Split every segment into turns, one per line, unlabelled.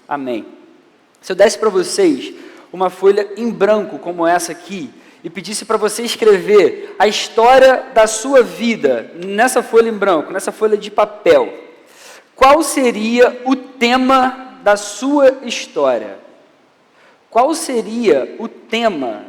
Amém. Se eu desse para vocês uma folha em branco como essa aqui e pedisse para você escrever a história da sua vida nessa folha em branco, nessa folha de papel, qual seria o tema da sua história? Qual seria o tema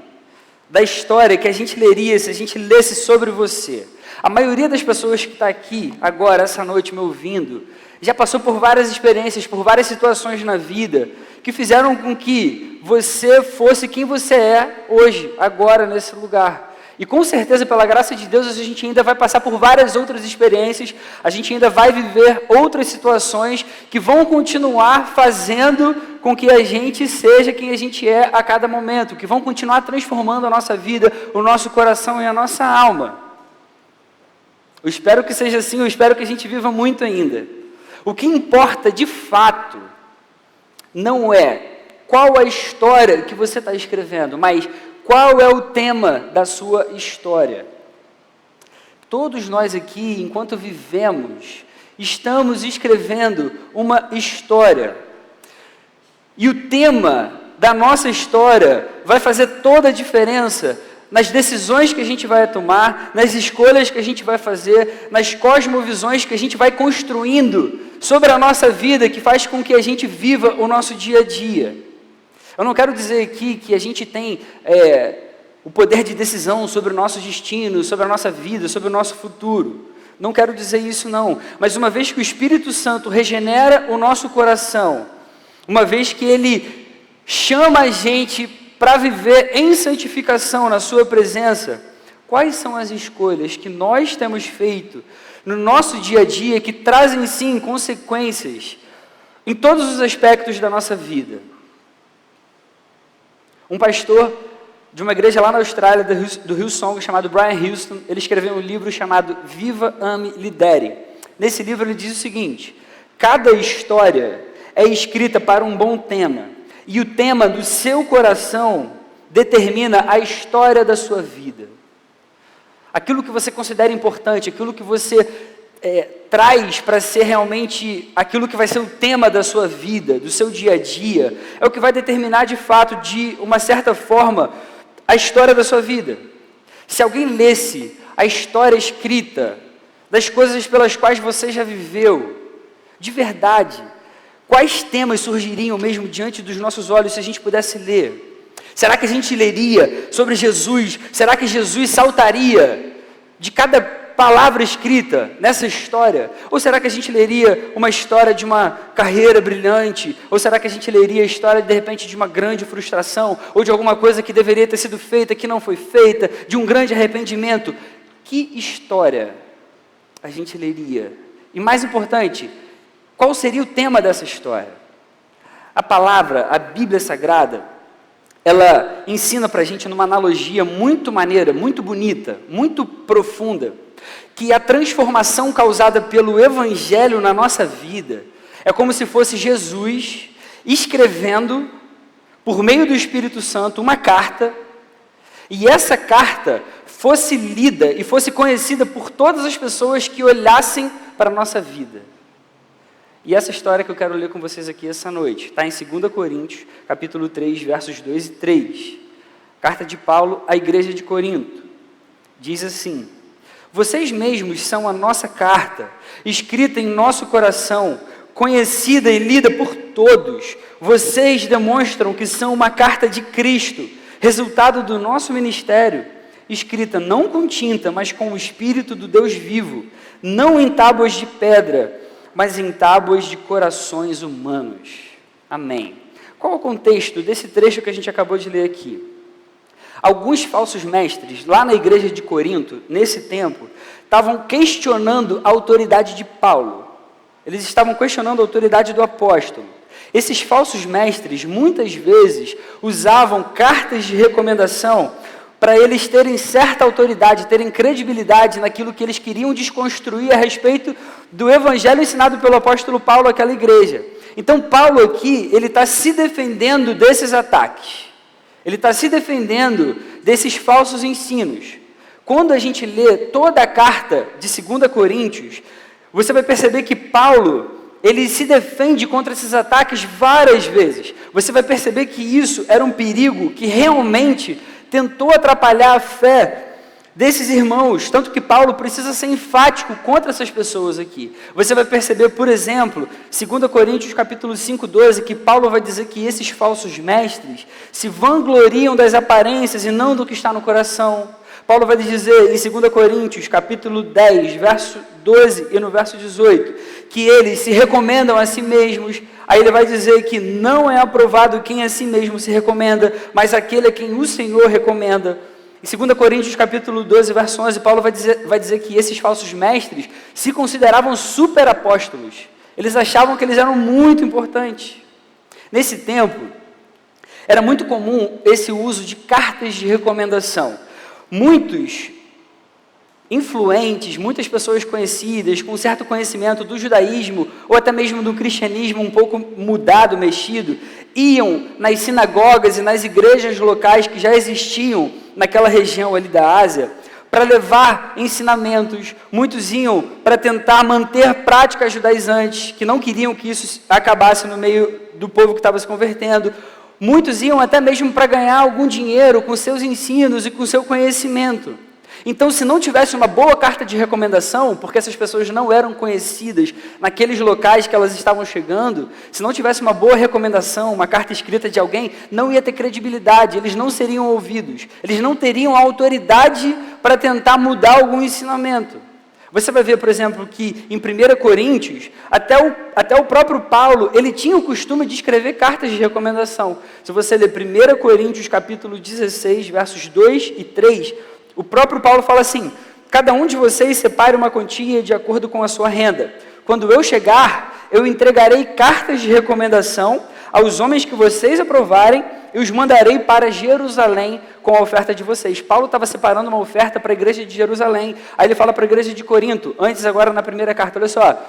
da história que a gente leria se a gente lesse sobre você? A maioria das pessoas que está aqui agora, essa noite, me ouvindo, já passou por várias experiências, por várias situações na vida, que fizeram com que você fosse quem você é hoje, agora, nesse lugar. E com certeza, pela graça de Deus, a gente ainda vai passar por várias outras experiências, a gente ainda vai viver outras situações que vão continuar fazendo com que a gente seja quem a gente é a cada momento, que vão continuar transformando a nossa vida, o nosso coração e a nossa alma. Eu espero que seja assim, eu espero que a gente viva muito ainda. O que importa de fato não é qual a história que você está escrevendo, mas qual é o tema da sua história. Todos nós aqui, enquanto vivemos, estamos escrevendo uma história. E o tema da nossa história vai fazer toda a diferença nas decisões que a gente vai tomar, nas escolhas que a gente vai fazer, nas cosmovisões que a gente vai construindo sobre a nossa vida, que faz com que a gente viva o nosso dia a dia. Eu não quero dizer aqui que a gente tem o poder de decisão sobre o nosso destino, sobre a nossa vida, sobre o nosso futuro. Não quero dizer isso não. Mas uma vez que o Espírito Santo regenera o nosso coração, uma vez que Ele chama a gente para viver em santificação na sua presença, quais são as escolhas que nós temos feito no nosso dia a dia que trazem sim consequências em todos os aspectos da nossa vida? Um pastor de uma igreja lá na Austrália, do Hillsong, chamado Brian Houston, ele escreveu um livro chamado Viva, Ame, Lidere. Nesse livro ele diz o seguinte: cada história é escrita para um bom tema, e o tema do seu coração determina a história da sua vida. Aquilo que você considera importante, aquilo que você traz para ser realmente aquilo que vai ser o tema da sua vida, do seu dia a dia, é o que vai determinar de fato, de uma certa forma, a história da sua vida. Se alguém lesse a história escrita das coisas pelas quais você já viveu, de verdade, quais temas surgiriam mesmo diante dos nossos olhos se a gente pudesse ler? Será que a gente leria sobre Jesus? Será que Jesus saltaria de cada palavra escrita nessa história? Ou será que a gente leria uma história de uma carreira brilhante? Ou será que a gente leria a história, de repente, de uma grande frustração? Ou de alguma coisa que deveria ter sido feita, que não foi feita? De um grande arrependimento? Que história a gente leria? E mais importante, qual seria o tema dessa história? A palavra, a Bíblia Sagrada, ela ensina para a gente numa analogia muito maneira, muito bonita, muito profunda, que a transformação causada pelo Evangelho na nossa vida é como se fosse Jesus escrevendo, por meio do Espírito Santo, uma carta, e essa carta fosse lida e fosse conhecida por todas as pessoas que olhassem para a nossa vida. E essa história que eu quero ler com vocês aqui essa noite está em 2 Coríntios, capítulo 3, versos 2 e 3. Carta de Paulo à igreja de Corinto. Diz assim: vocês mesmos são a nossa carta, escrita em nosso coração, conhecida e lida por todos. Vocês demonstram que são uma carta de Cristo, resultado do nosso ministério, escrita não com tinta, mas com o Espírito do Deus vivo, não em tábuas de pedra, mas em tábuas de corações humanos. Amém. Qual é o contexto desse trecho que a gente acabou de ler aqui? Alguns falsos mestres, lá na igreja de Corinto, nesse tempo, estavam questionando a autoridade de Paulo. Eles estavam questionando a autoridade do apóstolo. Esses falsos mestres, muitas vezes, usavam cartas de recomendação para eles terem certa autoridade, terem credibilidade naquilo que eles queriam desconstruir a respeito do evangelho ensinado pelo apóstolo Paulo àquela igreja. Então Paulo aqui, ele está se defendendo desses ataques. Ele está se defendendo desses falsos ensinos. Quando a gente lê toda a carta de 2 Coríntios, você vai perceber que Paulo, ele se defende contra esses ataques várias vezes. Você vai perceber que isso era um perigo que realmente tentou atrapalhar a fé desses irmãos, tanto que Paulo precisa ser enfático contra essas pessoas aqui. Você vai perceber, por exemplo, 2 Coríntios capítulo 5:12, que Paulo vai dizer que esses falsos mestres se vangloriam das aparências e não do que está no coração. Paulo vai dizer em 2 Coríntios capítulo 10, verso 12 e no verso 18, que eles se recomendam a si mesmos. Aí ele vai dizer que não é aprovado quem a si mesmo se recomenda, mas aquele a quem o Senhor recomenda. Em 2 Coríntios capítulo 12, verso 11, Paulo vai dizer que esses falsos mestres se consideravam super apóstolos. Eles achavam que eles eram muito importantes. Nesse tempo, era muito comum esse uso de cartas de recomendação. Muitos influentes, muitas pessoas conhecidas, com certo conhecimento do judaísmo, ou até mesmo do cristianismo um pouco mudado, mexido, iam nas sinagogas e nas igrejas locais que já existiam naquela região ali da Ásia, para levar ensinamentos. Muitos iam para tentar manter práticas judaizantes, que não queriam que isso acabasse no meio do povo que estava se convertendo. Muitos iam até mesmo para ganhar algum dinheiro com seus ensinos e com seu conhecimento. Então, se não tivesse uma boa carta de recomendação, porque essas pessoas não eram conhecidas naqueles locais que elas estavam chegando, se não tivesse uma boa recomendação, uma carta escrita de alguém, não ia ter credibilidade, eles não seriam ouvidos, eles não teriam autoridade para tentar mudar algum ensinamento. Você vai ver, por exemplo, que em 1 Coríntios, até o próprio Paulo, ele tinha o costume de escrever cartas de recomendação. Se você ler 1 Coríntios capítulo 16, versos 2 e 3, o próprio Paulo fala assim: cada um de vocês separe uma quantia de acordo com a sua renda. Quando eu chegar, eu entregarei cartas de recomendação aos homens que vocês aprovarem e os mandarei para Jerusalém com a oferta de vocês. Paulo estava separando uma oferta para a igreja de Jerusalém. Aí ele fala para a igreja de Corinto, antes agora na primeira carta, olha só,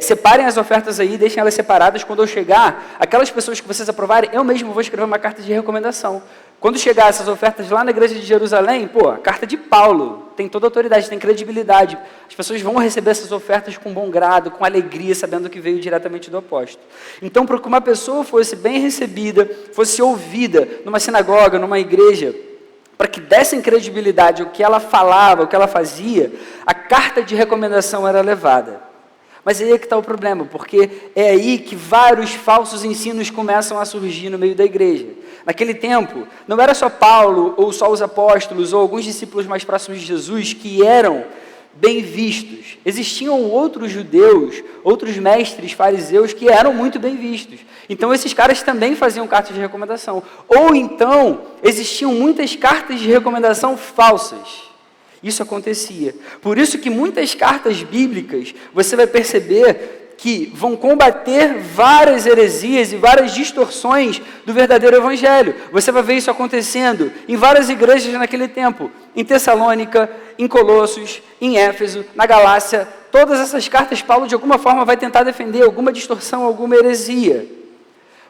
separem as ofertas aí, deixem elas separadas. Quando eu chegar, aquelas pessoas que vocês aprovarem, eu mesmo vou escrever uma carta de recomendação. Quando chegar essas ofertas lá na igreja de Jerusalém, a carta de Paulo tem toda a autoridade, tem credibilidade. As pessoas vão receber essas ofertas com bom grado, com alegria, sabendo que veio diretamente do apóstolo. Então, para que uma pessoa fosse bem recebida, fosse ouvida numa sinagoga, numa igreja, para que dessem credibilidade ao que ela falava, ao que ela fazia, a carta de recomendação era levada. Mas aí é que está o problema, porque é aí que vários falsos ensinos começam a surgir no meio da igreja. Naquele tempo, não era só Paulo, ou só os apóstolos, ou alguns discípulos mais próximos de Jesus que eram bem vistos. Existiam outros judeus, outros mestres fariseus que eram muito bem vistos. Então, esses caras também faziam cartas de recomendação. Ou então, existiam muitas cartas de recomendação falsas. Isso acontecia. Por isso que muitas cartas bíblicas, você vai perceber que vão combater várias heresias e várias distorções do verdadeiro evangelho. Você vai ver isso acontecendo em várias igrejas naquele tempo. Em Tessalônica, em Colossos, em Éfeso, na Galácia. Todas essas cartas, Paulo de alguma forma vai tentar defender alguma distorção, alguma heresia.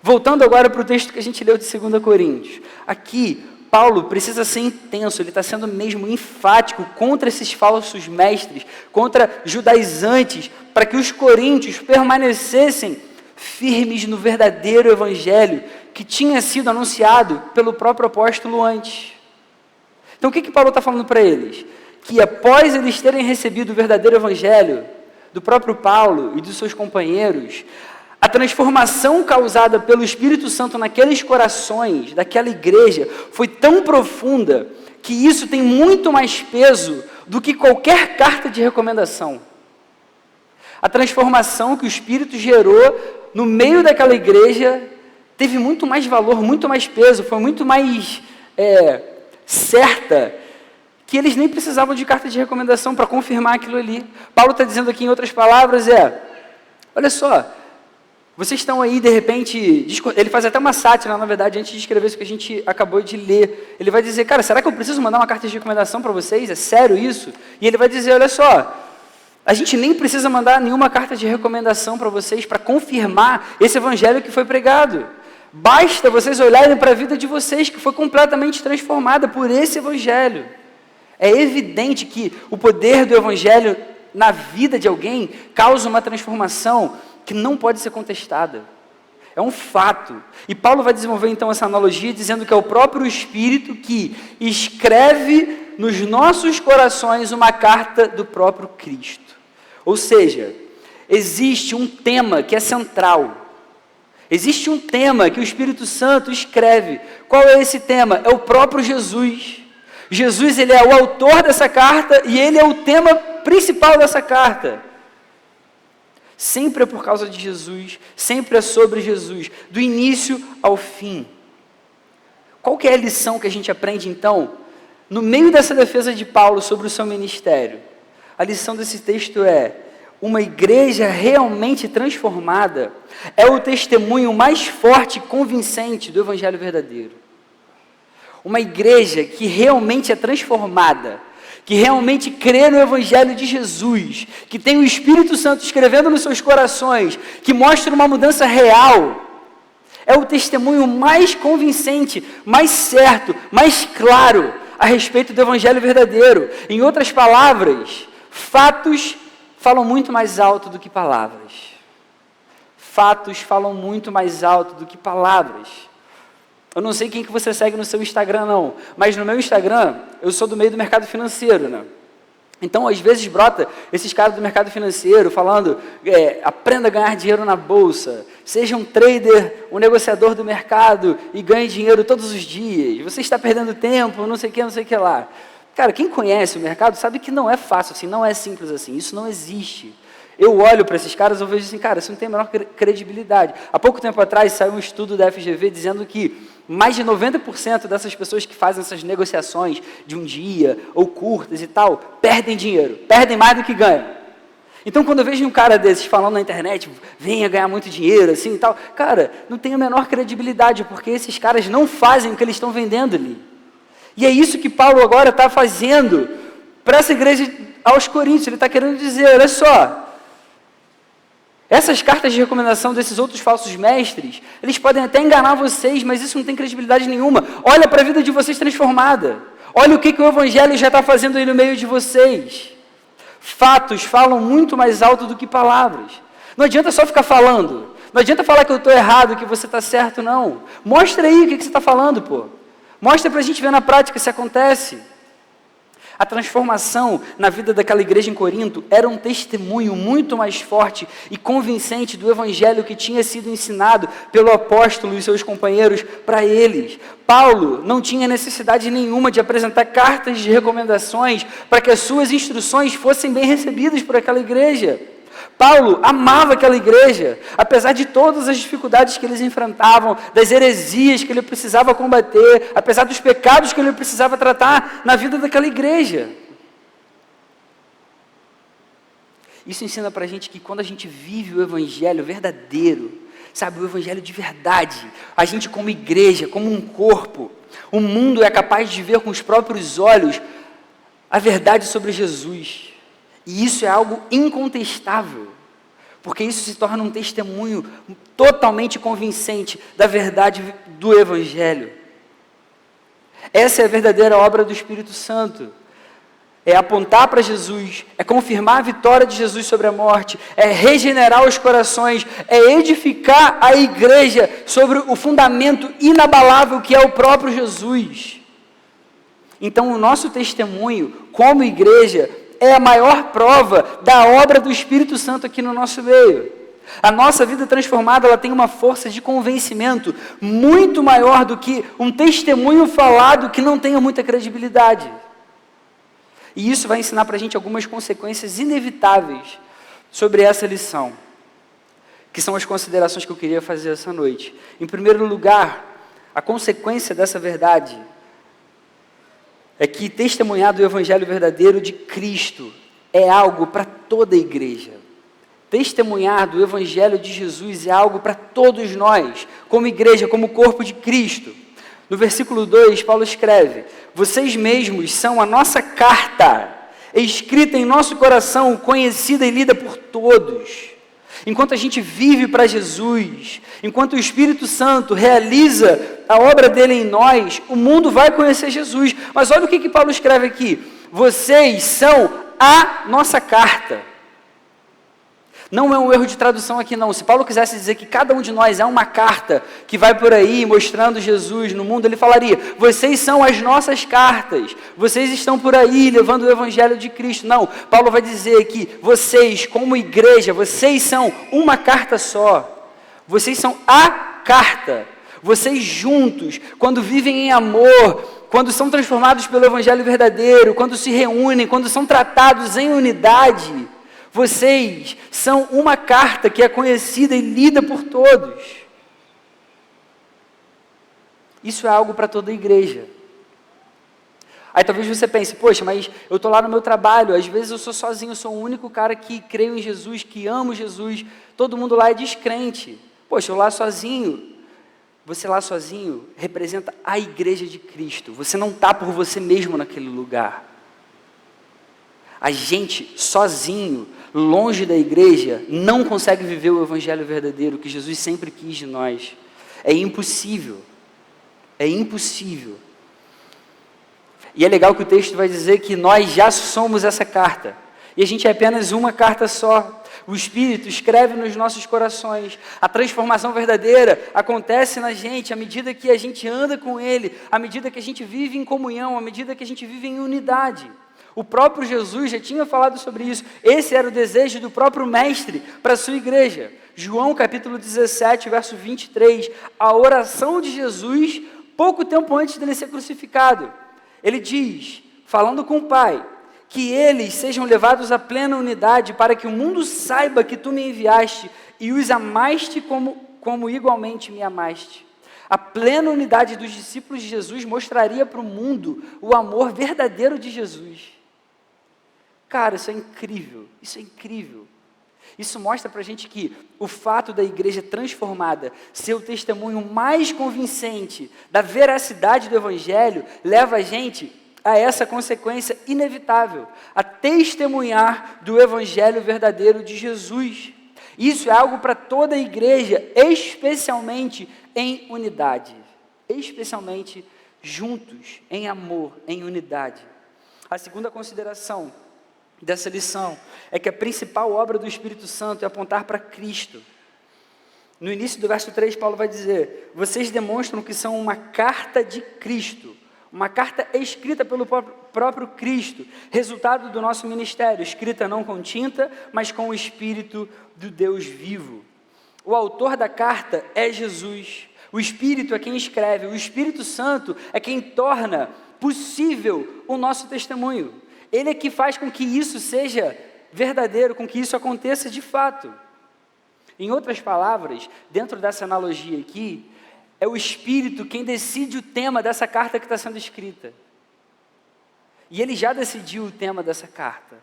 Voltando agora para o texto que a gente leu de 2 Coríntios. Aqui, Paulo precisa ser intenso, ele está sendo mesmo enfático contra esses falsos mestres, contra judaizantes, para que os coríntios permanecessem firmes no verdadeiro evangelho que tinha sido anunciado pelo próprio apóstolo antes. Então o que Paulo está falando para eles? Que após eles terem recebido o verdadeiro evangelho do próprio Paulo e dos seus companheiros, a transformação causada pelo Espírito Santo naqueles corações, daquela igreja, foi tão profunda que isso tem muito mais peso do que qualquer carta de recomendação. A transformação que o Espírito gerou no meio daquela igreja teve muito mais valor, muito mais peso, foi muito mais certa, que eles nem precisavam de carta de recomendação para confirmar aquilo ali. Paulo está dizendo aqui, em outras palavras, olha só, vocês estão aí, de repente, ele faz até uma sátira, na verdade, antes de escrever isso que a gente acabou de ler. Ele vai dizer, cara, será que eu preciso mandar uma carta de recomendação para vocês? É sério isso? E ele vai dizer, olha só, a gente nem precisa mandar nenhuma carta de recomendação para vocês para confirmar esse evangelho que foi pregado. Basta vocês olharem para a vida de vocês, que foi completamente transformada por esse evangelho. É evidente que o poder do evangelho na vida de alguém causa uma transformação que não pode ser contestada. É um fato. E Paulo vai desenvolver então essa analogia dizendo que é o próprio Espírito que escreve nos nossos corações uma carta do próprio Cristo. Ou seja, existe um tema que é central. Existe um tema que o Espírito Santo escreve. Qual é esse tema? É o próprio Jesus. Jesus, ele é o autor dessa carta e ele é o tema principal dessa carta. Sempre é por causa de Jesus, sempre é sobre Jesus, do início ao fim. Qual que é a lição que a gente aprende, então, no meio dessa defesa de Paulo sobre o seu ministério? A lição desse texto é: uma igreja realmente transformada é o testemunho mais forte e convincente do Evangelho verdadeiro. Uma igreja que realmente é transformada, que realmente crê no Evangelho de Jesus, que tem o Espírito Santo escrevendo nos seus corações, que mostra uma mudança real, é o testemunho mais convincente, mais certo, mais claro a respeito do Evangelho verdadeiro. Em outras palavras, fatos falam muito mais alto do que palavras. Fatos falam muito mais alto do que palavras. Eu não sei quem que você segue no seu Instagram, não, mas no meu Instagram, eu sou do meio do mercado financeiro, né? Então, às vezes, brota esses caras do mercado financeiro falando, aprenda a ganhar dinheiro na bolsa, seja um trader, um negociador do mercado e ganhe dinheiro todos os dias, você está perdendo tempo, não sei o que lá. Cara, quem conhece o mercado sabe que não é fácil assim, não é simples assim, isso não existe. Eu olho para esses caras e vejo assim, cara, isso não tem a menor credibilidade. Há pouco tempo atrás saiu um estudo da FGV dizendo que mais de 90% dessas pessoas que fazem essas negociações de um dia ou curtas e tal, perdem dinheiro, perdem mais do que ganham. Então, quando eu vejo um cara desses falando na internet, venha ganhar muito dinheiro, assim e tal, cara, não tem a menor credibilidade, porque esses caras não fazem o que eles estão vendendo ali. E é isso que Paulo agora está fazendo para essa igreja aos Coríntios. Ele está querendo dizer, olha só, essas cartas de recomendação desses outros falsos mestres, eles podem até enganar vocês, mas isso não tem credibilidade nenhuma. Olha para a vida de vocês transformada. Olha o que o Evangelho já está fazendo aí no meio de vocês. Fatos falam muito mais alto do que palavras. Não adianta só ficar falando. Não adianta falar que eu estou errado, que você está certo, não. Mostra aí o que você está falando, pô. Mostra para a gente ver na prática se acontece. A transformação na vida daquela igreja em Corinto era um testemunho muito mais forte e convincente do Evangelho que tinha sido ensinado pelo apóstolo e seus companheiros para eles. Paulo não tinha necessidade nenhuma de apresentar cartas de recomendações para que as suas instruções fossem bem recebidas por aquela igreja. Paulo amava aquela igreja, apesar de todas as dificuldades que eles enfrentavam, das heresias que ele precisava combater, apesar dos pecados que ele precisava tratar na vida daquela igreja. Isso ensina para a gente que quando a gente vive o Evangelho verdadeiro, sabe, o Evangelho de verdade, a gente como igreja, como um corpo, o mundo é capaz de ver com os próprios olhos a verdade sobre Jesus. E isso é algo incontestável, porque isso se torna um testemunho totalmente convincente da verdade do Evangelho. Essa é a verdadeira obra do Espírito Santo. É apontar para Jesus, é confirmar a vitória de Jesus sobre a morte, é regenerar os corações, é edificar a igreja sobre o fundamento inabalável que é o próprio Jesus. Então, o nosso testemunho como igreja é a maior prova da obra do Espírito Santo aqui no nosso meio. A nossa vida transformada, ela tem uma força de convencimento muito maior do que um testemunho falado que não tenha muita credibilidade. E isso vai ensinar para a gente algumas consequências inevitáveis sobre essa lição, que são as considerações que eu queria fazer essa noite. Em primeiro lugar, a consequência dessa verdade é que testemunhar do Evangelho verdadeiro de Cristo é algo para toda a igreja. Testemunhar do Evangelho de Jesus é algo para todos nós, como igreja, como corpo de Cristo. No versículo 2, Paulo escreve, vocês mesmos são a nossa carta, escrita em nosso coração, conhecida e lida por todos. Enquanto a gente vive para Jesus, enquanto o Espírito Santo realiza a obra dele em nós, o mundo vai conhecer Jesus. Mas olha o que Paulo escreve aqui. Vocês são a nossa carta. Não é um erro de tradução aqui não. Se Paulo quisesse dizer que cada um de nós é uma carta que vai por aí mostrando Jesus no mundo, ele falaria: vocês são as nossas cartas, vocês estão por aí levando o evangelho de Cristo. Não, Paulo vai dizer que vocês, como igreja, vocês são uma carta só. Vocês são a carta. Vocês juntos, quando vivem em amor, quando são transformados pelo evangelho verdadeiro, quando se reúnem, quando são tratados em unidade, vocês são uma carta que é conhecida e lida por todos. Isso é algo para toda a igreja. Aí talvez você pense: poxa, mas eu estou lá no meu trabalho, às vezes eu sou sozinho, eu sou o único cara que creio em Jesus, que amo Jesus, todo mundo lá é descrente. Poxa, eu lá sozinho. Você lá sozinho representa a igreja de Cristo. Você não está por você mesmo naquele lugar. A gente sozinho, longe da igreja, não consegue viver o evangelho verdadeiro que Jesus sempre quis de nós. É impossível. É impossível. E é legal que o texto vai dizer que nós já somos essa carta. E a gente é apenas uma carta só. O Espírito escreve nos nossos corações. A transformação verdadeira acontece na gente à medida que a gente anda com Ele, à medida que a gente vive em comunhão, à medida que a gente vive em unidade. O próprio Jesus já tinha falado sobre isso. Esse era o desejo do próprio Mestre para a sua igreja. João capítulo 17, verso 23, a oração de Jesus, pouco tempo antes dele ser crucificado. Ele diz, falando com o Pai: que eles sejam levados à plena unidade, para que o mundo saiba que tu me enviaste e os amaste como igualmente me amaste. A plena unidade dos discípulos de Jesus mostraria para o mundo o amor verdadeiro de Jesus. Cara, isso é incrível, isso é incrível. Isso mostra para a gente que o fato da igreja transformada ser o testemunho mais convincente da veracidade do Evangelho, leva a gente a essa consequência inevitável, a testemunhar do Evangelho verdadeiro de Jesus. Isso é algo para toda a igreja, especialmente em unidade, especialmente juntos, em amor, em unidade. A segunda consideração dessa lição é que a principal obra do Espírito Santo é apontar para Cristo. No início do verso 3, Paulo vai dizer: vocês demonstram que são uma carta de Cristo, uma carta escrita pelo próprio Cristo, resultado do nosso ministério, escrita não com tinta, mas com o Espírito do Deus vivo. O autor da carta é Jesus, o Espírito é quem escreve, o Espírito Santo é quem torna possível o nosso testemunho. Ele é que faz com que isso seja verdadeiro, com que isso aconteça de fato. Em outras palavras, dentro dessa analogia aqui, é o Espírito quem decide o tema dessa carta que está sendo escrita. E ele já decidiu o tema dessa carta.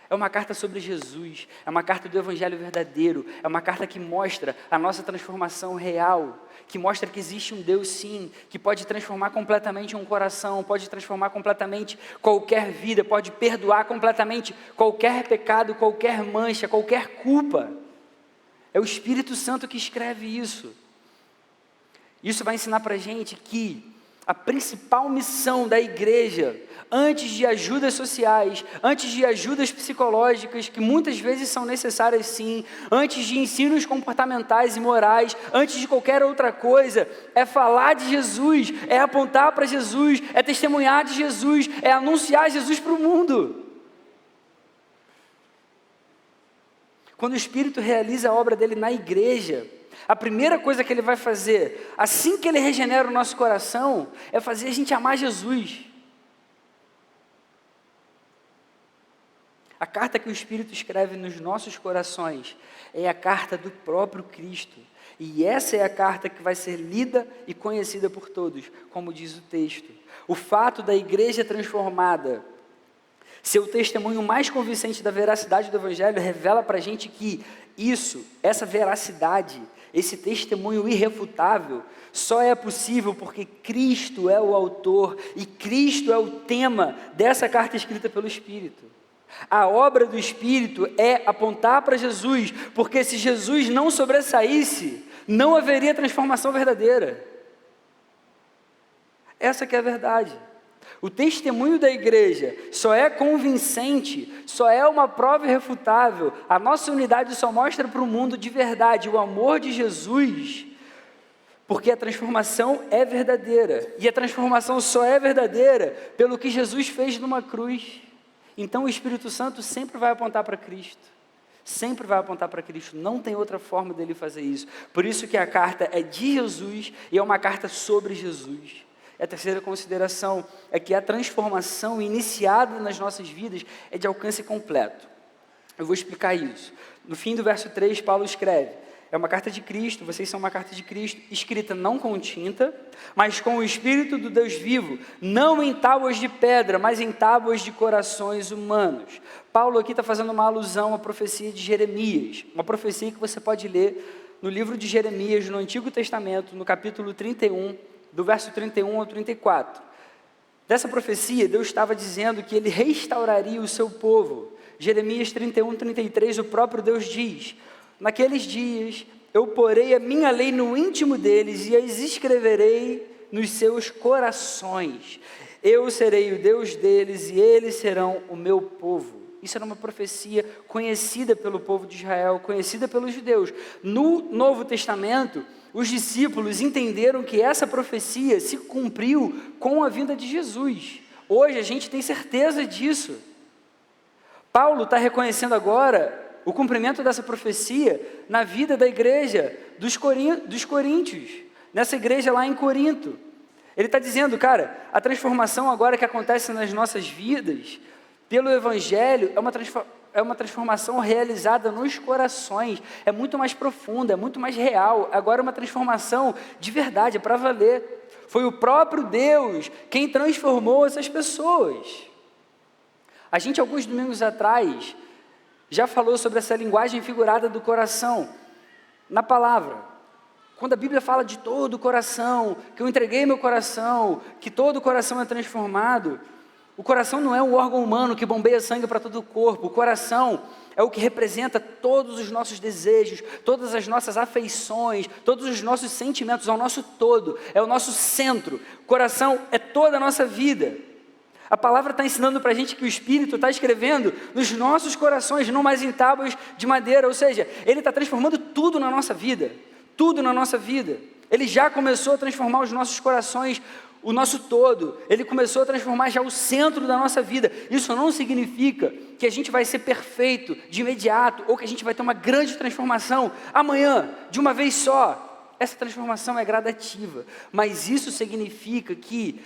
É uma carta sobre Jesus, é uma carta do Evangelho verdadeiro, é uma carta que mostra a nossa transformação real, que mostra que existe um Deus sim, que pode transformar completamente um coração, pode transformar completamente qualquer vida, pode perdoar completamente qualquer pecado, qualquer mancha, qualquer culpa. É o Espírito Santo que escreve isso. Isso vai ensinar para a gente que a principal missão da igreja, antes de ajudas sociais, antes de ajudas psicológicas, que muitas vezes são necessárias sim, antes de ensinos comportamentais e morais, antes de qualquer outra coisa, é falar de Jesus, é apontar para Jesus, é testemunhar de Jesus, é anunciar Jesus para o mundo. Quando o Espírito realiza a obra dele na igreja, a primeira coisa que ele vai fazer, assim que ele regenera o nosso coração, é fazer a gente amar Jesus. A carta que o Espírito escreve nos nossos corações é a carta do próprio Cristo. E essa é a carta que vai ser lida e conhecida por todos, como diz o texto. O fato da igreja transformada ser o testemunho mais convincente da veracidade do Evangelho revela para a gente que essa veracidade, esse testemunho irrefutável, só é possível porque Cristo é o autor e Cristo é o tema dessa carta escrita pelo Espírito. A obra do Espírito é apontar para Jesus, porque se Jesus não sobressaísse, não haveria transformação verdadeira. Essa que é a verdade. O testemunho da igreja só é convincente, só é uma prova irrefutável. A nossa unidade só mostra para o mundo de verdade o amor de Jesus, porque a transformação é verdadeira. E a transformação só é verdadeira pelo que Jesus fez numa cruz. Então o Espírito Santo sempre vai apontar para Cristo. Sempre vai apontar para Cristo. Não tem outra forma dele fazer isso. Por isso que a carta é de Jesus e é uma carta sobre Jesus. A terceira consideração é que a transformação iniciada nas nossas vidas é de alcance completo. Eu vou explicar isso. No fim do verso 3, Paulo escreve: é uma carta de Cristo, vocês são uma carta de Cristo, escrita não com tinta, mas com o Espírito do Deus vivo, não em tábuas de pedra, mas em tábuas de corações humanos. Paulo aqui está fazendo uma alusão à profecia de Jeremias, uma profecia que você pode ler no livro de Jeremias, no Antigo Testamento, no capítulo 31, do verso 31 ao 34. Dessa profecia, Deus estava dizendo que ele restauraria o seu povo. Jeremias 31, 33, o próprio Deus diz: naqueles dias eu porei a minha lei no íntimo deles e as escreverei nos seus corações. Eu serei o Deus deles e eles serão o meu povo. Isso era uma profecia conhecida pelo povo de Israel, conhecida pelos judeus. No Novo Testamento, os discípulos entenderam que essa profecia se cumpriu com a vinda de Jesus. Hoje a gente tem certeza disso. Paulo está reconhecendo agora o cumprimento dessa profecia na vida da igreja dos coríntios, nessa igreja lá em Corinto. Ele está dizendo, cara, a transformação agora que acontece nas nossas vidas, pelo Evangelho, é uma transformação realizada nos corações, é muito mais profunda, é muito mais real, agora é uma transformação de verdade, é para valer. Foi o próprio Deus quem transformou essas pessoas. A gente, alguns domingos atrás, já falou sobre essa linguagem figurada do coração, na palavra. Quando a Bíblia fala de todo o coração, que eu entreguei meu coração, que todo o coração é transformado, o coração não é um órgão humano que bombeia sangue para todo o corpo. O coração é o que representa todos os nossos desejos, todas as nossas afeições, todos os nossos sentimentos, é o nosso todo, é o nosso centro. O coração é toda a nossa vida. A palavra está ensinando para a gente que o Espírito está escrevendo nos nossos corações, não mais em tábuas de madeira, ou seja, Ele está transformando tudo na nossa vida, tudo na nossa vida. Ele já começou a transformar os nossos corações, o nosso todo. Ele começou a transformar já o centro da nossa vida. Isso não significa que a gente vai ser perfeito de imediato, ou que a gente vai ter uma grande transformação amanhã, de uma vez só. Essa transformação é gradativa, mas isso significa que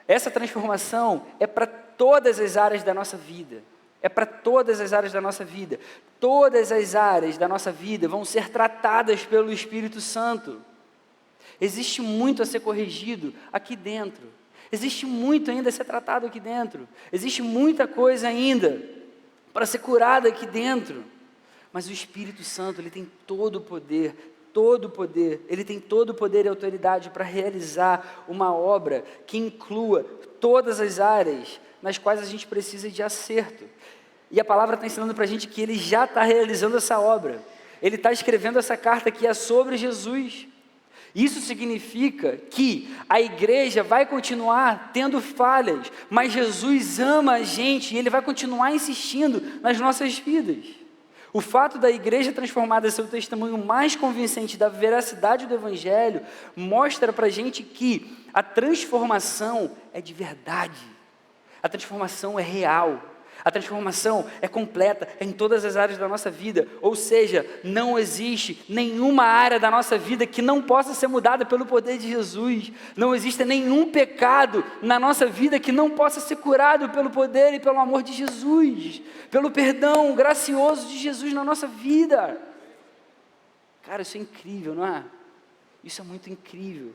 essa transformação é para todas as áreas da nossa vida. É para todas as áreas da nossa vida. Todas as áreas da nossa vida vão ser tratadas pelo Espírito Santo. Existe muito a ser corrigido aqui dentro. Existe muito ainda a ser tratado aqui dentro. Existe muita coisa ainda para ser curada aqui dentro. Mas o Espírito Santo, ele tem todo o poder, ele tem todo o poder e autoridade para realizar uma obra que inclua todas as áreas nas quais a gente precisa de acerto. E a palavra está ensinando para a gente que ele já está realizando essa obra. Ele está escrevendo essa carta que é sobre Jesus. Isso significa que a igreja vai continuar tendo falhas, mas Jesus ama a gente e Ele vai continuar insistindo nas nossas vidas. O fato da igreja transformada ser o testemunho mais convincente da veracidade do Evangelho mostra para a gente que a transformação é de verdade, a transformação é real. A transformação é completa em todas as áreas da nossa vida, ou seja, não existe nenhuma área da nossa vida que não possa ser mudada pelo poder de Jesus, não existe nenhum pecado na nossa vida que não possa ser curado pelo poder e pelo amor de Jesus, pelo perdão gracioso de Jesus na nossa vida. Cara, isso é incrível, não é? Isso é muito incrível.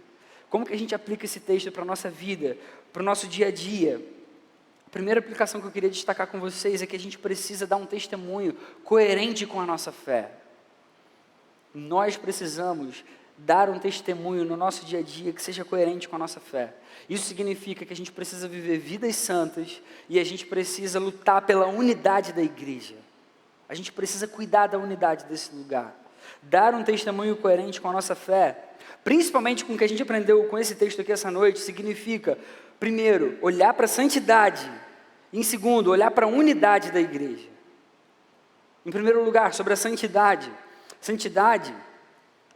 Como que a gente aplica esse texto para a nossa vida, para o nosso dia a dia? A primeira aplicação que eu queria destacar com vocês é que a gente precisa dar um testemunho coerente com a nossa fé. Nós precisamos dar um testemunho no nosso dia a dia que seja coerente com a nossa fé. Isso significa que a gente precisa viver vidas santas e a gente precisa lutar pela unidade da igreja. A gente precisa cuidar da unidade desse lugar. Dar um testemunho coerente com a nossa fé principalmente com o que a gente aprendeu com esse texto aqui essa noite, significa, primeiro, olhar para a santidade, em segundo, olhar para a unidade da igreja. Em primeiro lugar, sobre a santidade. Santidade,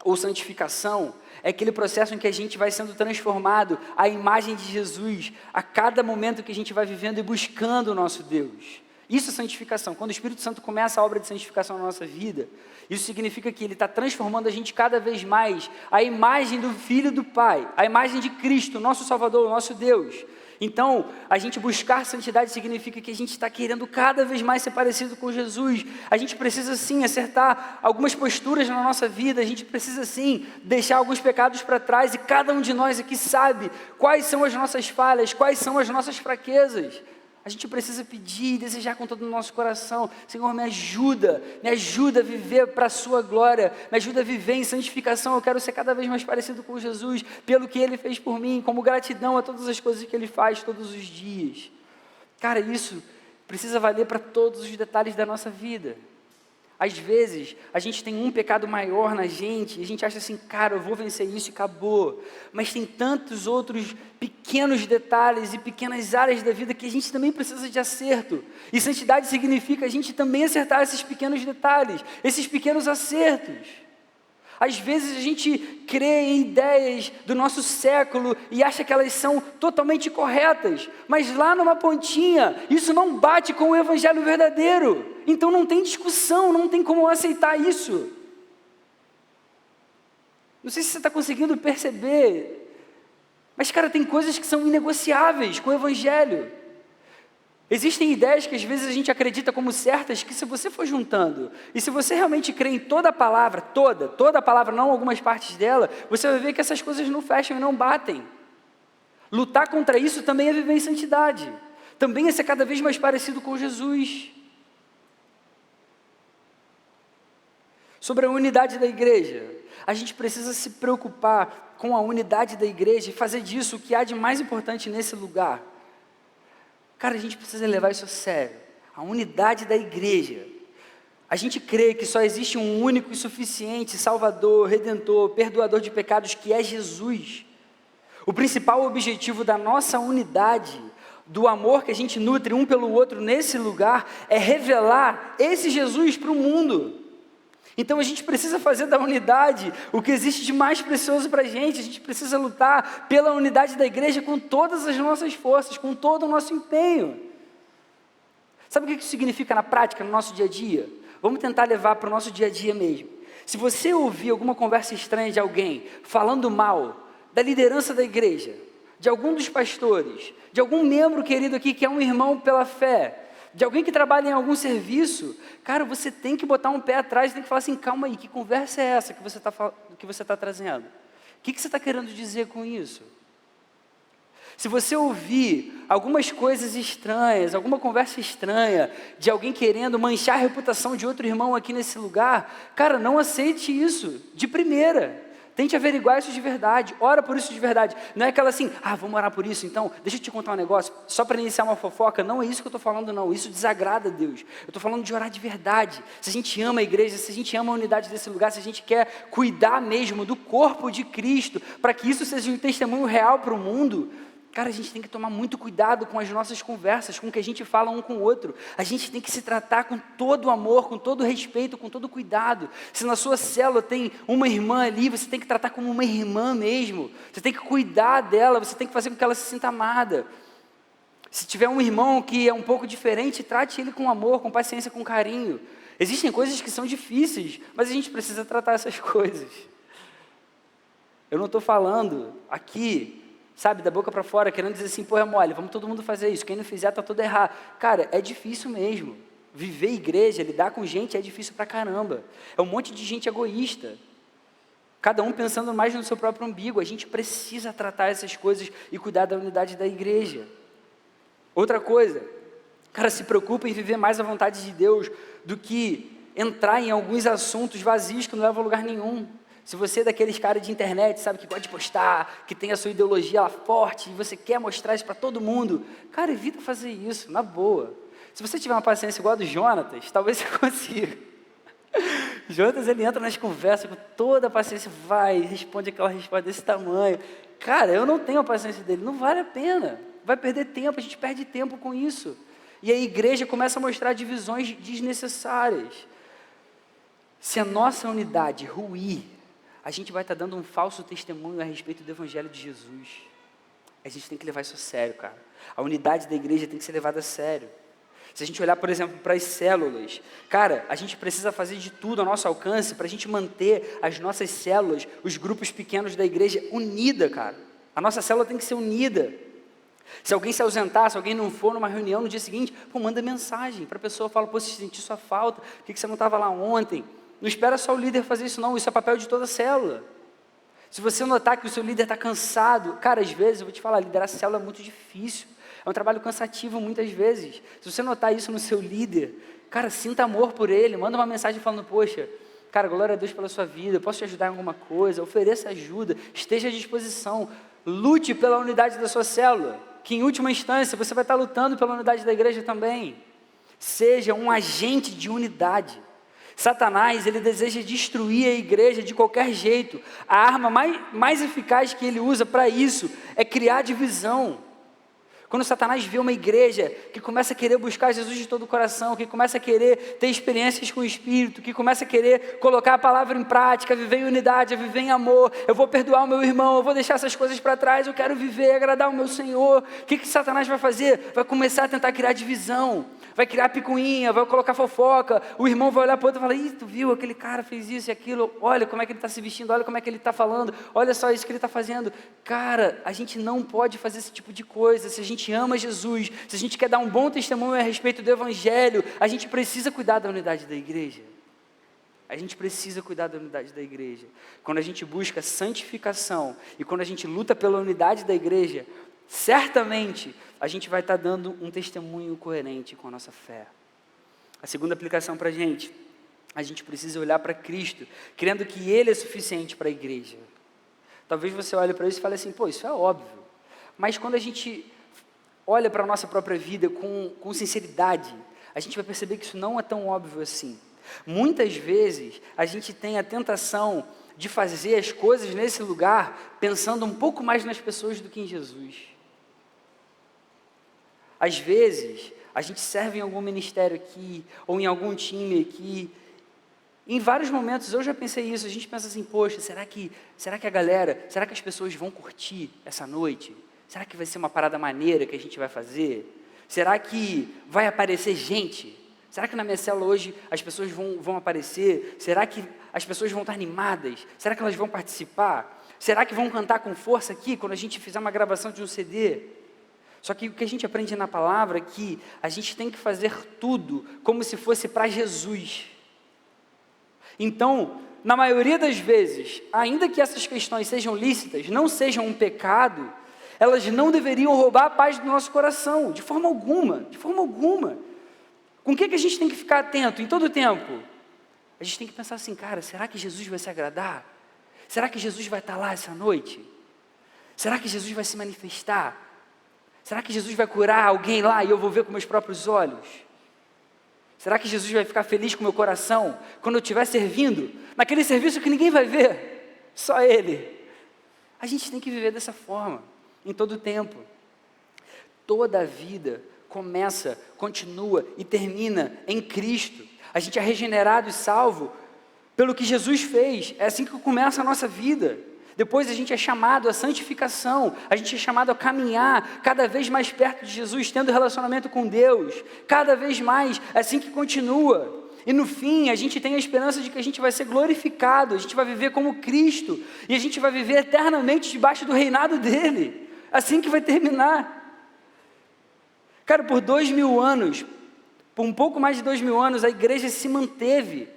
ou santificação, é aquele processo em que a gente vai sendo transformado à imagem de Jesus, a cada momento que a gente vai vivendo e buscando o nosso Deus. Isso é santificação. Quando o Espírito Santo começa a obra de santificação na nossa vida, isso significa que Ele está transformando a gente cada vez mais à imagem do Filho do Pai, à imagem de Cristo, nosso Salvador, nosso Deus. Então, a gente buscar santidade significa que a gente está querendo cada vez mais ser parecido com Jesus. A gente precisa sim acertar algumas posturas na nossa vida, a gente precisa sim deixar alguns pecados para trás, e cada um de nós aqui sabe quais são as nossas falhas, quais são as nossas fraquezas. A gente precisa pedir e desejar com todo o nosso coração: Senhor, me ajuda a viver para a sua glória, me ajuda a viver em santificação. Eu quero ser cada vez mais parecido com Jesus, pelo que Ele fez por mim, como gratidão a todas as coisas que Ele faz todos os dias. Cara, isso precisa valer para todos os detalhes da nossa vida. Às vezes, a gente tem um pecado maior na gente, e a gente acha assim: cara, eu vou vencer isso e acabou. Mas tem tantos outros pequenos detalhes e pequenas áreas da vida que a gente também precisa de acerto. E santidade significa a gente também acertar esses pequenos detalhes, esses pequenos acertos. Às vezes a gente crê em ideias do nosso século e acha que elas são totalmente corretas, mas lá numa pontinha, isso não bate com o evangelho verdadeiro. Então não tem discussão, não tem como aceitar isso. Não sei se você está conseguindo perceber, mas cara, tem coisas que são inegociáveis com o evangelho. Existem ideias que às vezes a gente acredita como certas, que se você for juntando, e se você realmente crê em toda a palavra, toda a palavra, não algumas partes dela, você vai ver que essas coisas não fecham e não batem. Lutar contra isso também é viver em santidade, também é ser cada vez mais parecido com Jesus. Sobre a unidade da igreja, a gente precisa se preocupar com a unidade da igreja e fazer disso o que há de mais importante nesse lugar. Cara, a gente precisa levar isso a sério, a unidade da igreja. A gente crê que só existe um único e suficiente Salvador, Redentor, Perdoador de pecados, que é Jesus. O principal objetivo da nossa unidade, do amor que a gente nutre um pelo outro nesse lugar, é revelar esse Jesus para o mundo. Então a gente precisa fazer da unidade o que existe de mais precioso para a gente precisa lutar pela unidade da igreja com todas as nossas forças, com todo o nosso empenho. Sabe o que isso significa na prática, no nosso dia a dia? Vamos tentar levar para o nosso dia a dia mesmo. Se você ouvir alguma conversa estranha de alguém falando mal da liderança da igreja, de algum dos pastores, de algum membro querido aqui que é um irmão pela fé, de alguém que trabalha em algum serviço, cara, você tem que botar um pé atrás, tem que falar assim: calma aí, que conversa é essa que você está trazendo? O que você está querendo dizer com isso? Se você ouvir algumas coisas estranhas, alguma conversa estranha, de alguém querendo manchar a reputação de outro irmão aqui nesse lugar, cara, não aceite isso de primeira. Tente averiguar isso de verdade, ora por isso de verdade. Não é aquela assim: vamos orar por isso, então deixa eu te contar um negócio, só para iniciar uma fofoca. Não é isso que eu estou falando não, isso desagrada a Deus. Eu estou falando de orar de verdade. Se a gente ama a igreja, se a gente ama a unidade desse lugar, se a gente quer cuidar mesmo do corpo de Cristo, para que isso seja um testemunho real para o mundo, cara, a gente tem que tomar muito cuidado com as nossas conversas, com o que a gente fala um com o outro. A gente tem que se tratar com todo o amor, com todo o respeito, com todo o cuidado. Se na sua célula tem uma irmã ali, você tem que tratar como uma irmã mesmo. Você tem que cuidar dela, você tem que fazer com que ela se sinta amada. Se tiver um irmão que é um pouco diferente, trate ele com amor, com paciência, com carinho. Existem coisas que são difíceis, mas a gente precisa tratar essas coisas. Eu não estou falando aqui, sabe, da boca para fora, querendo dizer assim: pô, é mole, vamos todo mundo fazer isso, quem não fizer está todo errado. Cara, é difícil mesmo. Viver igreja, lidar com gente é difícil pra caramba. É um monte de gente egoísta, cada um pensando mais no seu próprio umbigo. A gente precisa tratar essas coisas e cuidar da unidade da igreja. Outra coisa, cara, se preocupa em viver mais a vontade de Deus do que entrar em alguns assuntos vazios que não levam a lugar nenhum. Se você é daqueles caras de internet, sabe, que pode postar, que tem a sua ideologia lá forte, e você quer mostrar isso para todo mundo, cara, evita fazer isso, na boa. Se você tiver uma paciência igual a do Jonatas, talvez você consiga. Jonas, ele entra nas conversas com toda a paciência, vai, responde aquela resposta desse tamanho. Cara, eu não tenho a paciência dele, não vale a pena. Vai perder tempo, a gente perde tempo com isso. E a igreja começa a mostrar divisões desnecessárias. Se a nossa unidade ruir, a gente vai estar dando um falso testemunho a respeito do Evangelho de Jesus. A gente tem que levar isso a sério, cara. A unidade da igreja tem que ser levada a sério. Se a gente olhar, por exemplo, para as células, cara, a gente precisa fazer de tudo ao nosso alcance para a gente manter as nossas células, os grupos pequenos da igreja unida, cara. A nossa célula tem que ser unida. Se alguém se ausentar, se alguém não for numa reunião no dia seguinte, pô, manda mensagem para a pessoa, fala, pô, se senti sua falta, por que você não estava lá ontem? Não espera só o líder fazer isso não, isso é papel de toda a célula. Se você notar que o seu líder está cansado, cara, às vezes, eu vou te falar, liderar a célula é muito difícil. É um trabalho cansativo muitas vezes. Se você notar isso no seu líder, cara, sinta amor por ele, manda uma mensagem falando, poxa, cara, glória a Deus pela sua vida, eu posso te ajudar em alguma coisa, ofereça ajuda, esteja à disposição, lute pela unidade da sua célula, que em última instância você vai estar lutando pela unidade da igreja também. Seja um agente de unidade. Satanás, ele deseja destruir a igreja de qualquer jeito. A arma mais eficaz que ele usa para isso é criar divisão. Quando Satanás vê uma igreja que começa a querer buscar Jesus de todo o coração, que começa a querer ter experiências com o Espírito, que começa a querer colocar a palavra em prática, viver em unidade, viver em amor, eu vou perdoar o meu irmão, eu vou deixar essas coisas para trás, eu quero viver, agradar o meu Senhor, o que Satanás vai fazer? Vai começar a tentar criar divisão, vai criar picuinha, vai colocar fofoca, o irmão vai olhar para o outro e falar, ih, tu viu, aquele cara fez isso e aquilo, olha como é que ele está se vestindo, olha como é que ele está falando, olha só isso que ele está fazendo. Cara, a gente não pode fazer esse tipo de coisa. Se a gente ama Jesus, se a gente quer dar um bom testemunho a respeito do Evangelho, a gente precisa cuidar da unidade da igreja. A gente precisa cuidar da unidade da igreja. Quando a gente busca santificação e quando a gente luta pela unidade da igreja, certamente a gente vai estar dando um testemunho coerente com a nossa fé. A segunda aplicação para a gente precisa olhar para Cristo, crendo que Ele é suficiente para a igreja. Talvez você olhe para isso e fale assim, pô, isso é óbvio. Mas quando a gente olha para a nossa própria vida com sinceridade, a gente vai perceber que isso não é tão óbvio assim. Muitas vezes a gente tem a tentação de fazer as coisas nesse lugar pensando um pouco mais nas pessoas do que em Jesus. Às vezes, a gente serve em algum ministério aqui, ou em algum time aqui. Em vários momentos, eu já pensei isso, a gente pensa assim, poxa, será que será que as pessoas vão curtir essa noite? Será que vai ser uma parada maneira que a gente vai fazer? Será que vai aparecer gente? Será que na minha célula hoje as pessoas vão aparecer? Será que as pessoas vão estar animadas? Será que elas vão participar? Será que vão cantar com força aqui quando a gente fizer uma gravação de um CD? Só que o que a gente aprende na palavra é que a gente tem que fazer tudo como se fosse para Jesus. Então, na maioria das vezes, ainda que essas questões sejam lícitas, não sejam um pecado, elas não deveriam roubar a paz do nosso coração, de forma alguma, de forma alguma. Com o que a gente tem que ficar atento em todo o tempo? A gente tem que pensar assim, cara, será que Jesus vai se agradar? Será que Jesus vai estar lá essa noite? Será que Jesus vai se manifestar? Será que Jesus vai curar alguém lá e eu vou ver com meus próprios olhos? Será que Jesus vai ficar feliz com o meu coração quando eu estiver servindo, naquele serviço que ninguém vai ver, só Ele? A gente tem que viver dessa forma, em todo o tempo. Toda a vida começa, continua e termina em Cristo. A gente é regenerado e salvo pelo que Jesus fez. É assim que começa a nossa vida. Depois a gente é chamado à santificação, a gente é chamado a caminhar cada vez mais perto de Jesus, tendo relacionamento com Deus, cada vez mais, é assim que continua. E no fim, a gente tem a esperança de que a gente vai ser glorificado, a gente vai viver como Cristo, e a gente vai viver eternamente debaixo do reinado dEle, assim que vai terminar. Cara, por 2000 anos, por um pouco mais de 2000 anos, a igreja se manteve,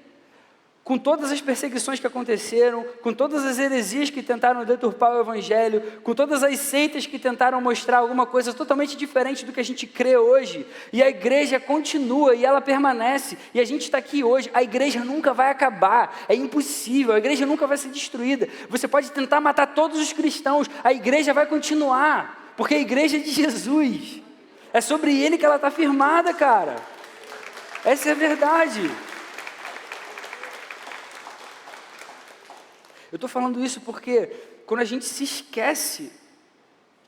com todas as perseguições que aconteceram, com todas as heresias que tentaram deturpar o Evangelho, com todas as seitas que tentaram mostrar alguma coisa totalmente diferente do que a gente crê hoje, e a igreja continua, e ela permanece, e a gente está aqui hoje, a igreja nunca vai acabar, é impossível, a igreja nunca vai ser destruída, você pode tentar matar todos os cristãos, a igreja vai continuar, porque a igreja é de Jesus, é sobre Ele que ela está firmada, cara, essa é a verdade. Eu estou falando isso porque quando a gente se esquece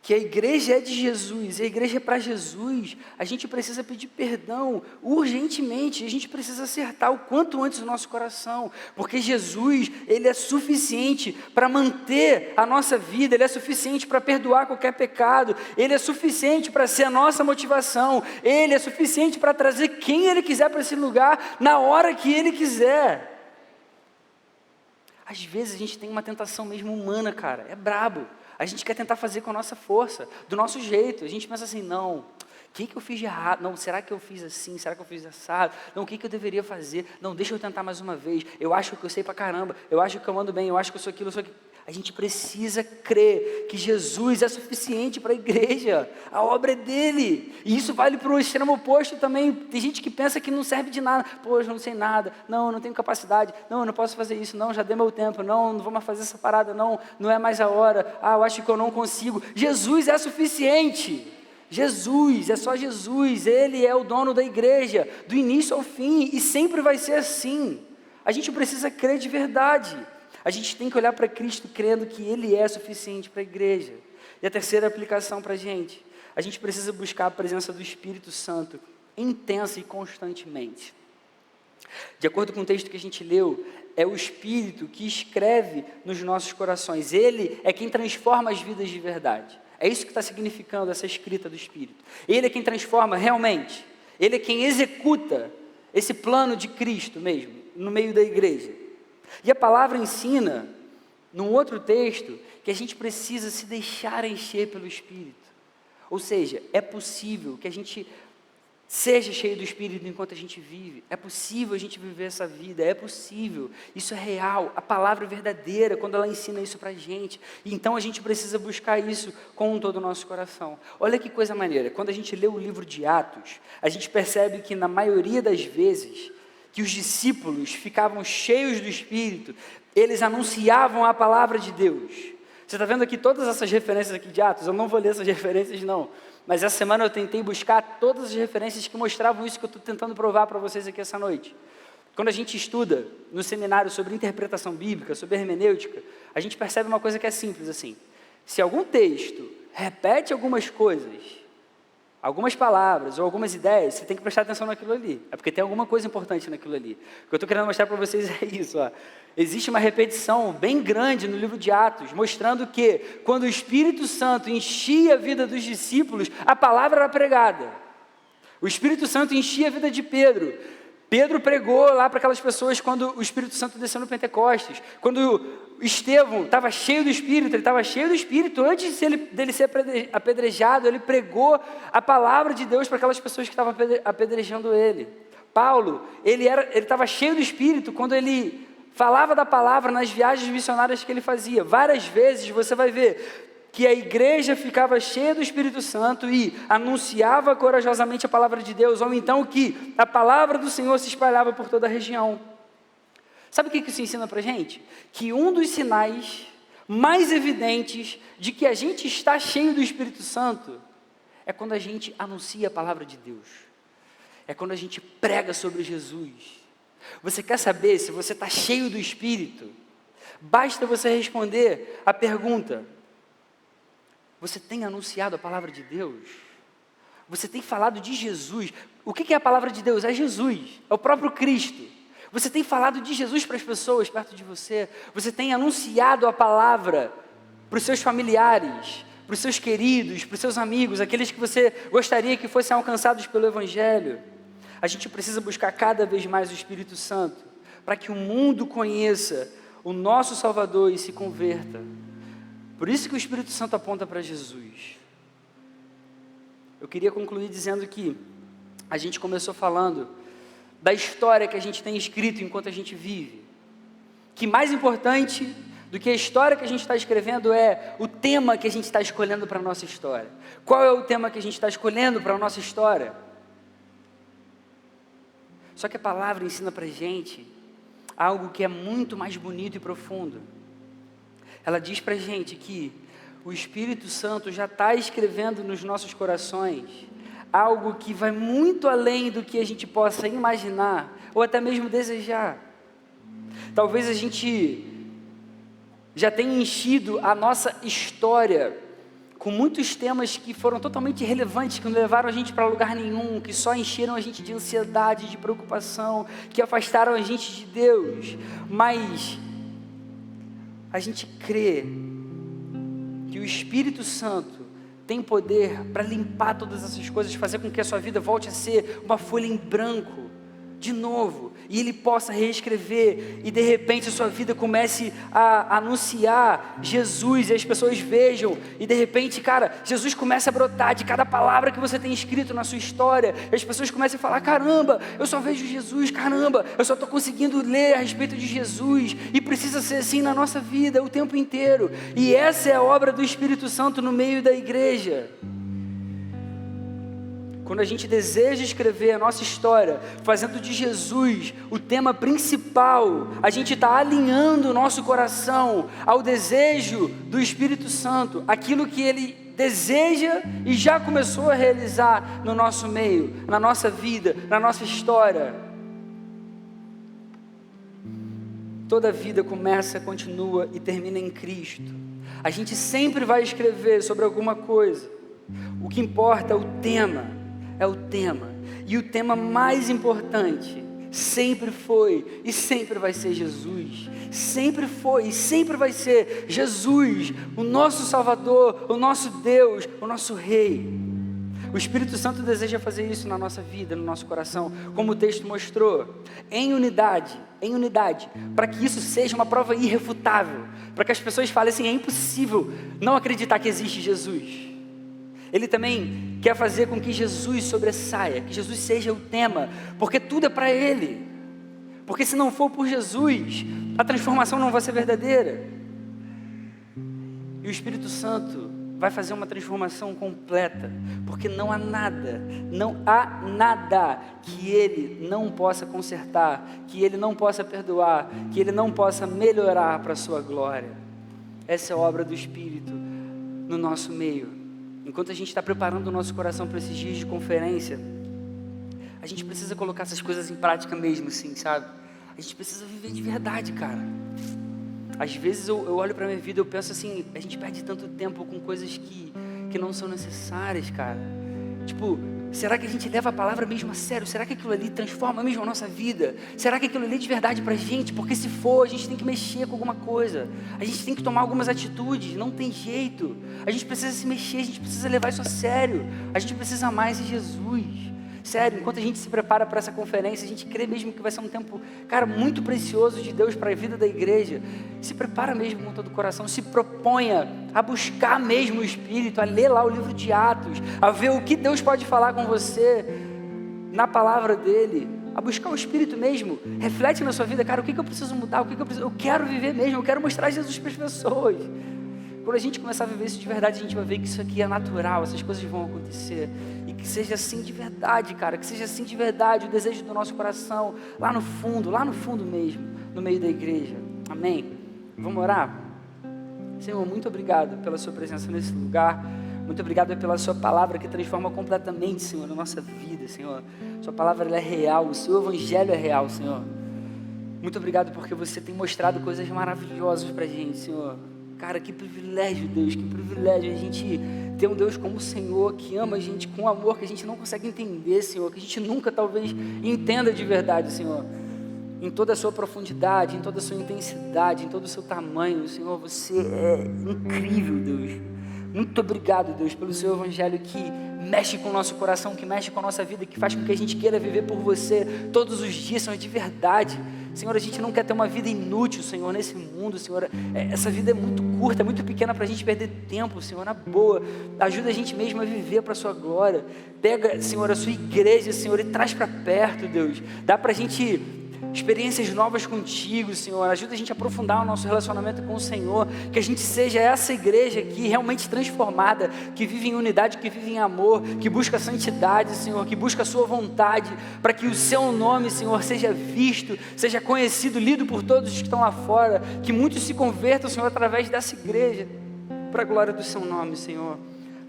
que a igreja é de Jesus, a igreja é para Jesus, a gente precisa pedir perdão urgentemente, a gente precisa acertar o quanto antes o nosso coração, porque Jesus, Ele é suficiente para manter a nossa vida, Ele é suficiente para perdoar qualquer pecado, Ele é suficiente para ser a nossa motivação, Ele é suficiente para trazer quem Ele quiser para esse lugar, na hora que Ele quiser. Às vezes a gente tem uma tentação mesmo humana, cara, é brabo. A gente quer tentar fazer com a nossa força, do nosso jeito. A gente pensa assim, não, o que eu fiz de errado? Não, será que eu fiz assim? Será que eu fiz assado? Não, o que eu deveria fazer? Não, deixa eu tentar mais uma vez. Eu acho que eu sei pra caramba. Eu acho que eu mando bem. Eu acho que eu sou aquilo, eu sou aquilo. A gente precisa crer que Jesus é suficiente para a igreja. A obra é dele. E isso vale para o extremo oposto também. Tem gente que pensa que não serve de nada. Pô, eu não sei nada. Não, eu não tenho capacidade. Não, eu não posso fazer isso. Não, já dei meu tempo. Não, não vou mais fazer essa parada. Não, não é mais a hora. Ah, eu acho que eu não consigo. Jesus é suficiente. Jesus, é só Jesus. Ele é o dono da igreja, do início ao fim. E sempre vai ser assim. A gente precisa crer de verdade. A gente tem que olhar para Cristo crendo que Ele é suficiente para a igreja. E a terceira aplicação para a gente precisa buscar a presença do Espírito Santo intensa e constantemente. De acordo com o texto que a gente leu, é o Espírito que escreve nos nossos corações. Ele é quem transforma as vidas de verdade. É isso que está significando essa escrita do Espírito. Ele é quem transforma realmente. Ele é quem executa esse plano de Cristo mesmo, no meio da igreja. E a palavra ensina, num outro texto, que a gente precisa se deixar encher pelo Espírito. Ou seja, é possível que a gente seja cheio do Espírito enquanto a gente vive. É possível a gente viver essa vida, é possível. Isso é real, a palavra é verdadeira quando ela ensina isso para a gente. E então a gente precisa buscar isso com todo o nosso coração. Olha que coisa maneira, quando a gente lê o livro de Atos, a gente percebe que na maioria das vezes que os discípulos ficavam cheios do Espírito, eles anunciavam a palavra de Deus. Você está vendo aqui todas essas referências aqui de Atos? Eu não vou ler essas referências não, mas essa semana eu tentei buscar todas as referências que mostravam isso que eu estou tentando provar para vocês aqui essa noite. Quando a gente estuda no seminário sobre interpretação bíblica, sobre hermenêutica, a gente percebe uma coisa que é simples assim. Se algum texto repete algumas coisas, algumas palavras ou algumas ideias, você tem que prestar atenção naquilo ali. É porque tem alguma coisa importante naquilo ali. O que eu estou querendo mostrar para vocês é isso. Ó. Existe uma repetição bem grande no livro de Atos, mostrando que quando o Espírito Santo enchia a vida dos discípulos, a palavra era pregada. O Espírito Santo enchia a vida de Pedro. Pedro pregou lá para aquelas pessoas quando o Espírito Santo desceu no Pentecostes. Quando Estevão estava cheio do Espírito, ele estava cheio do Espírito, antes dele ser apedrejado, ele pregou a palavra de Deus para aquelas pessoas que estavam apedrejando ele. Paulo, ele estava cheio do Espírito quando ele falava da palavra nas viagens missionárias que ele fazia. Várias vezes você vai ver que a igreja ficava cheia do Espírito Santo e anunciava corajosamente a palavra de Deus, ou então que a palavra do Senhor se espalhava por toda a região. Sabe o que isso ensina para a gente? Que um dos sinais mais evidentes de que a gente está cheio do Espírito Santo é quando a gente anuncia a palavra de Deus. É quando a gente prega sobre Jesus. Você quer saber se você está cheio do Espírito? Basta você responder a pergunta: você tem anunciado a palavra de Deus? Você tem falado de Jesus? O que é a palavra de Deus? É Jesus, é o próprio Cristo. Você tem falado de Jesus para as pessoas perto de você? Você tem anunciado a palavra para os seus familiares, para os seus queridos, para os seus amigos, aqueles que você gostaria que fossem alcançados pelo Evangelho? A gente precisa buscar cada vez mais o Espírito Santo, para que o mundo conheça o nosso Salvador e se converta. Por isso que o Espírito Santo aponta para Jesus. Eu queria concluir dizendo que a gente começou falando da história que a gente tem escrito enquanto a gente vive. Que mais importante do que a história que a gente está escrevendo é o tema que a gente está escolhendo para a nossa história. Qual é o tema que a gente está escolhendo para a nossa história? Só que a palavra ensina para a gente algo que é muito mais bonito e profundo. Ela diz para a gente que o Espírito Santo já está escrevendo nos nossos corações algo que vai muito além do que a gente possa imaginar ou até mesmo desejar. Talvez a gente já tem enchido a nossa história com muitos temas que foram totalmente irrelevantes, que não levaram a gente para lugar nenhum, que só encheram a gente de ansiedade, de preocupação, que afastaram a gente de Deus. Mas a gente crê que o Espírito Santo tem poder para limpar todas essas coisas, fazer com que a sua vida volte a ser uma folha em branco, de novo, e Ele possa reescrever, e de repente a sua vida comece a anunciar Jesus, e as pessoas vejam, e de repente, cara, Jesus começa a brotar de cada palavra que você tem escrito na sua história, e as pessoas começam a falar, caramba, eu só vejo Jesus, caramba, eu só estou conseguindo ler a respeito de Jesus, e precisa ser assim na nossa vida o tempo inteiro, e essa é a obra do Espírito Santo no meio da igreja. Quando a gente deseja escrever a nossa história, fazendo de Jesus o tema principal, a gente está alinhando o nosso coração ao desejo do Espírito Santo, aquilo que Ele deseja e já começou a realizar no nosso meio, na nossa vida, na nossa história. Toda vida começa, continua e termina em Cristo. A gente sempre vai escrever sobre alguma coisa. O que importa é o tema. É o tema, e o tema mais importante sempre foi e sempre vai ser Jesus, sempre foi e sempre vai ser Jesus, o nosso Salvador, o nosso Deus, o nosso Rei. O Espírito Santo deseja fazer isso na nossa vida, no nosso coração, como o texto mostrou, em unidade, para que isso seja uma prova irrefutável, para que as pessoas falem assim, é impossível não acreditar que existe Jesus. Ele também quer fazer com que Jesus sobressaia, que Jesus seja o tema, porque tudo é para Ele. Porque se não for por Jesus, a transformação não vai ser verdadeira. E o Espírito Santo vai fazer uma transformação completa, porque não há nada que Ele não possa consertar, que Ele não possa perdoar, que Ele não possa melhorar para a sua glória. Essa é a obra do Espírito no nosso meio. Enquanto a gente está preparando o nosso coração para esses dias de conferência, a gente precisa colocar essas coisas em prática mesmo, assim, sabe? A gente precisa viver de verdade, cara. Às vezes eu olho para a minha vida e eu penso assim, a gente perde tanto tempo com coisas que não são necessárias, cara. Tipo, será que a gente leva a palavra mesmo a sério? Será que aquilo ali transforma mesmo a nossa vida? Será que aquilo ali é de verdade pra gente? Porque se for, a gente tem que mexer com alguma coisa. A gente tem que tomar algumas atitudes, não tem jeito. A gente precisa se mexer, a gente precisa levar isso a sério. A gente precisa amar esse Jesus. Sério, enquanto a gente se prepara para essa conferência, a gente crê mesmo que vai ser um tempo, cara, muito precioso de Deus para a vida da igreja. Se prepara mesmo com todo o coração, se proponha a buscar mesmo o Espírito, a ler lá o livro de Atos, a ver o que Deus pode falar com você na palavra dEle, a buscar o Espírito mesmo. Reflete na sua vida, cara, o que eu preciso mudar, eu quero viver mesmo, eu quero mostrar Jesus para as pessoas. Quando a gente começar a viver isso de verdade, a gente vai ver que isso aqui é natural, essas coisas vão acontecer. E que seja assim de verdade, cara, que seja assim de verdade o desejo do nosso coração, lá no fundo mesmo, no meio da igreja. Amém? Vamos orar? Senhor, muito obrigado pela sua presença nesse lugar. Muito obrigado pela sua palavra que transforma completamente, Senhor, a nossa vida, Senhor. Sua palavra ela é real, o seu evangelho é real, Senhor. Muito obrigado porque você tem mostrado coisas maravilhosas pra gente, Senhor. Cara, que privilégio, Deus, que privilégio a gente ter um Deus como o Senhor, que ama a gente com amor que a gente não consegue entender, Senhor, que a gente nunca talvez entenda de verdade, Senhor. Em toda a sua profundidade, em toda a sua intensidade, em todo o seu tamanho, Senhor, você é incrível, Deus. Muito obrigado, Deus, pelo seu evangelho que mexe com o nosso coração, que mexe com a nossa vida, que faz com que a gente queira viver por você todos os dias, Senhor, de verdade. Senhor, a gente não quer ter uma vida inútil, Senhor, nesse mundo, Senhor. Essa vida é muito curta, é muito pequena para a gente perder tempo, Senhor, na boa. Ajuda a gente mesmo a viver para a sua glória. Pega, Senhor, a sua igreja, Senhor, e traz para perto, Deus. Dá para a gente experiências novas contigo, Senhor. Ajuda a gente a aprofundar o nosso relacionamento com o Senhor, que a gente seja essa igreja aqui realmente transformada, que vive em unidade, que vive em amor, que busca a santidade, Senhor, que busca a sua vontade, para que o seu nome, Senhor, seja visto, seja conhecido, lido por todos os que estão lá fora, que muitos se convertam, Senhor, através dessa igreja, para a glória do seu nome, Senhor,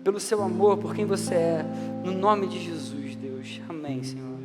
pelo seu amor, por quem você é, no nome de Jesus, Deus. Amém, Senhor.